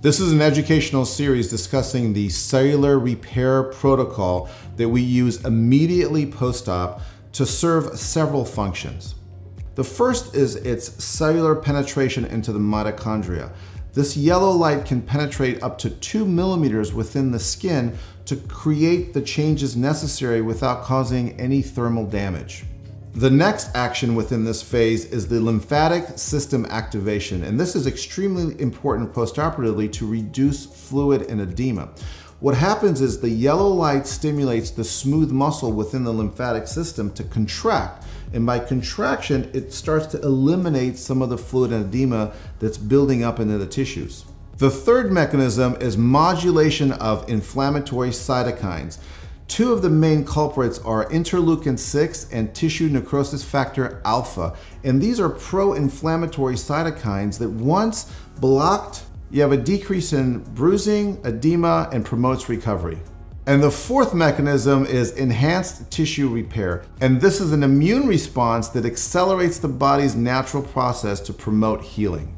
This is an educational series discussing the cellular repair protocol that we use immediately post-op to serve several functions. The first is its cellular penetration into the mitochondria. This yellow light can penetrate up to 2 millimeters within the skin to create the changes necessary without causing any thermal damage. The next action within this phase is the lymphatic system activation, and this is extremely important postoperatively to reduce fluid and edema. What happens is the yellow light stimulates the smooth muscle within the lymphatic system to contract, and by contraction, it starts to eliminate some of the fluid and edema that's building up into the tissues. The third mechanism is modulation of inflammatory cytokines. Two of the main culprits are interleukin 6 and tissue necrosis factor alpha, and these are pro-inflammatory cytokines that once blocked, you have a decrease in bruising, edema, and promotes recovery. And the fourth mechanism is enhanced tissue repair, and this is an immune response that accelerates the body's natural process to promote healing.